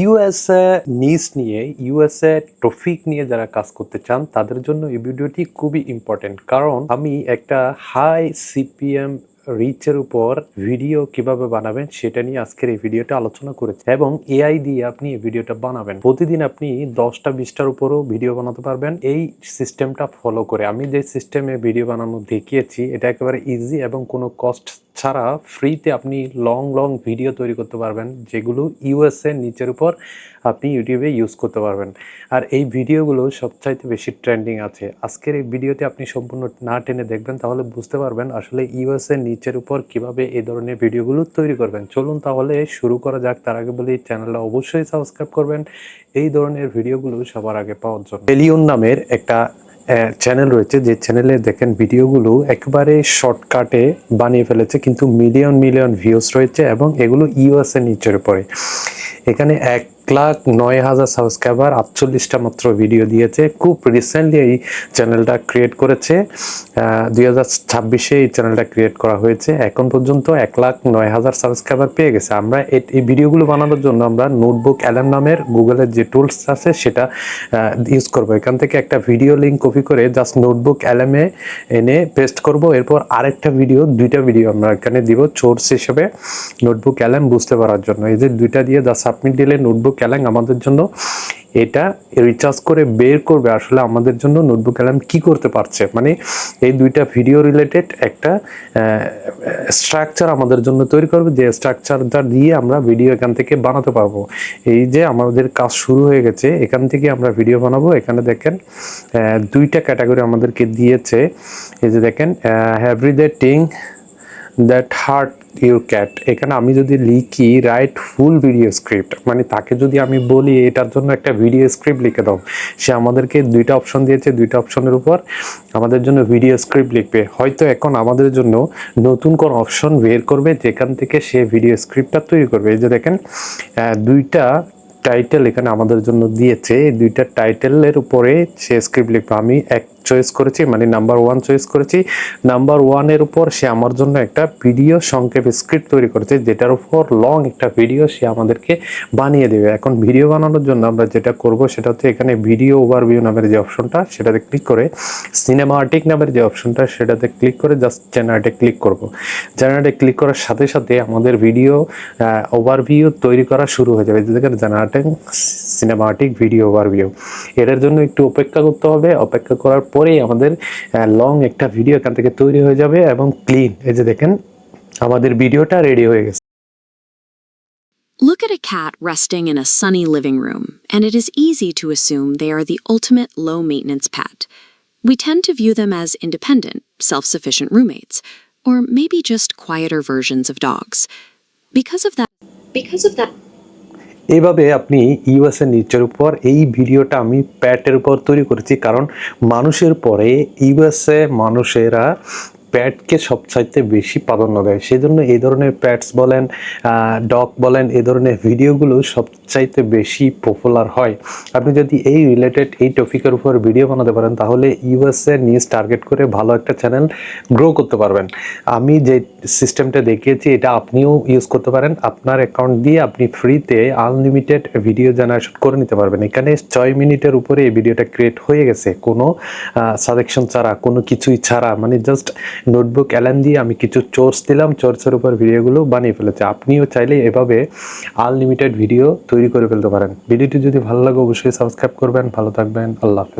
USA নিজ নিয়ে USA topic নিয়ে যারা কাজ করতে চান তাদের জন্য এই ভিডিওটি খুবই ইম্পর্টেন্ট, কারণ আমি একটা হাই সিপিএম রিচের উপর ভিডিও কিভাবে বানাবেন সেটা নিয়ে আজকের এই ভিডিওটা আলোচনা করেছি এবং এআই দিয়ে আপনি এই ভিডিওটা বানাবেন। প্রতিদিন আপনি 10টা-20টার উপরও ভিডিও বানাতে পারবেন এই সিস্টেমটা ফলো করে। আমি যে সিস্টেমে ভিডিও বানানো দেখিয়েছি এটা একেবারে ইজি এবং কোনো কস্ট ছাড়া ফ্রিতে আপনি লং ভিডিও তৈরি করতে পারবেন, যেগুলো ইউএসএ নিচের উপর আপনি ইউটিউবে ইউজ করতে পারবেন। আর এই ভিডিওগুলো সবচাইতে বেশি ট্রেন্ডিং আছে। আজকের এই ভিডিওতে আপনি সম্পূর্ণ না টেনে দেখবেন, তাহলে বুঝতে পারবেন আসলে ইউএসএ নিচের উপর কিভাবে এই ধরনের ভিডিওগুলো তৈরি করবেন। চলুন তাহলে শুরু করা যাক। তার আগে বলি, চ্যানেলটা অবশ্যই সাবস্ক্রাইব করবেন এই ধরনের ভিডিওগুলো সবার আগে পাওয়ার জন্য। এলিয়ন নামের একটা চ্যানেল রয়েছে, যে চ্যানেলে দেখেন ভিডিওগুলো একেবারে শর্টকাটে বানিয়ে ফেলেছে, কিন্তু মিলিয়ন ভিউজ রয়েছে এবং এগুলো ইউএসএ নিচের উপরে। এখানে 1,09,000 সাবস্ক্রাইবার, 48টা মাত্র ভিডিও দিয়েছে। খুব রিসেন্টলি এই চ্যানেলটা ক্রিয়েট করেছে, 2026-এ এই চ্যানেলটা ক্রিয়েট করা হয়েছে। এখন পর্যন্ত 1,09,000 সাবস্ক্রাইবার পেয়ে গেছে। আমরা এই ভিডিওগুলো বানানোর জন্য আমরা নোটবুক এলএম নামের গুগলের যে টুলস আছে সেটা ইউজ করব। এখান থেকে একটা ভিডিও লিঙ্ক কপি করে জাস্ট নোটবুক এলএমে এনে পেস্ট করব। এরপর আরেকটা ভিডিও, 2টা ভিডিও আমরা এখানে দিব সোর্স হিসেবে নোটবুক এলএম বুঝতে পারার জন্য। এই যে 2টা দিয়ে জাস্ট সাবমিট দিলে নোটবুক এলএম আমাদের জন্য এটা রিচার্জ করে বের করবে আসলে আমাদের জন্য নোটবুক এলএম কি করতে পারছে। মানে এই 2টা ভিডিও রিলেটেড একটা স্ট্রাকচার আমাদের জন্য তৈরি করবে, যে স্ট্রাকচারটা দিয়ে আমরা ভিডিও এখান থেকে বানাতে পারবো। এই যে আমাদের কাজ শুরু হয়ে গেছে, এখান থেকে আমরা ভিডিও বানাবো। এখানে দেখেন 2টা ক্যাটাগরি আমাদেরকে দিয়েছে। এই যে দেখেন everyday thing that hurt your cat. এখানে আমি যদি লিখি রাইট ফুল ভিডিও স্ক্রিপ্ট, মানে তাকে যদি আমি বলি এটার জন্য একটা ভিডিও স্ক্রিপ্ট লিখে দাও, সে আমাদেরকে 2টা অপশন দিয়েছে। 2টা অপশনের উপর আমাদের জন্য ভিডিও স্ক্রিপ্ট লিখবে। হয়তো এখন আমাদের জন্য নতুন কোন অপশন বের করবে যেখান থেকে সে ভিডিও স্ক্রিপ্টটা তৈরি করবে। এই যে দেখেন 2টা টাইটেল এখানে আমাদের জন্য দিয়েছে। এই 2টা টাইটেলের উপরে সে স্ক্রিপ্ট লিখবে। আমি এক চয়েস করেছি, মানে নাম্বার 1 চয়েস করেছি। নাম্বার 1-এর উপর সে আমার জন্য একটা ভিডিও সংক্ষেপ স্ক্রিপ্ট তৈরি করেছে, যেটার উপর লং একটা ভিডিও সে আমাদেরকে বানিয়ে দেবে। এখন ভিডিও বানানোর জন্য আমরা যেটা করব সেটা হচ্ছে এখানে ভিডিও ওভারভিউ নামের যে অপশনটা সেটাতে ক্লিক করে, সিনেমাটিক নামের যে অপশনটা সেটাতে ক্লিক করে জাস্ট জেনারেটে ক্লিক করব। জেনারেটে ক্লিক করার সাথে সাথে আমাদের ভিডিও ওভারভিউ তৈরি করা শুরু হয়ে যাবে। যেটাকে জেনারেটিং সিনেমাটিক ভিডিও ওভারভিউ। এটার জন্য একটু অপেক্ষা করতে হবে। অপেক্ষা করার পরেই আমাদের লং একটা ভিডিও এখান থেকে তৈরি হয়ে যাবে এবং ক্লিন। এই যে দেখেন আমাদের ভিডিওটা রেডি হয়ে গেছে। Look at a cat resting in a sunny living room, and it is easy to assume they are the ultimate low-maintenance pet. We tend to view them as independent, self-sufficient roommates, or maybe just quieter versions of dogs. Because of that, এইভাবে আপনি USA নিচের উপর এই ভিডিওটা আমি প্যাটের উপর তৈরি করেছি, কারণ মানুষের পরে ইউএসএ মানুষেরা প্যাটকে সবচাইতে বেশি প্রাধান্য দেয়। সেই জন্য এই ধরনের প্যাটস বলেন, ডগ বলেন, এই ধরনের ভিডিওগুলো সবচাইতে বেশি পপুলার হয়। আপনি যদি এই রিলেটেড এই টপিকের উপর ভিডিও বানাতে পারেন তাহলে ইউএসএ নিউজ টার্গেট করে ভালো একটা চ্যানেল গ্রো করতে পারবেন। আমি যে সিস্টেমটা দেখিয়েছি এটা আপনিও ইউজ করতে পারেন। আপনার অ্যাকাউন্ট দিয়ে আপনি ফ্রিতে আনলিমিটেড ভিডিও জেনারেশন করে নিতে পারবেন। এখানে 6 মিনিটের উপরে এই ভিডিওটা ক্রিয়েট হয়ে গেছে, কোনো সাজেকশন ছাড়া, কোনো কিছুই ছাড়া। মানে জাস্ট নোটবুক এলএম দিয়ে আমি কিছু সোর্স দিলাম, সোর্সের উপর ভিডিওগুলো বানিয়ে ফেলেছে। আপনিও চাইলে এভাবে আনলিমিটেড ভিডিও তৈরি করে ফেলতে পারেন। ভিডিওটি যদি ভালো লাগে অবশ্যই সাবস্ক্রাইব করবেন। ভালো থাকবেন। আল্লাহ হাফেজ।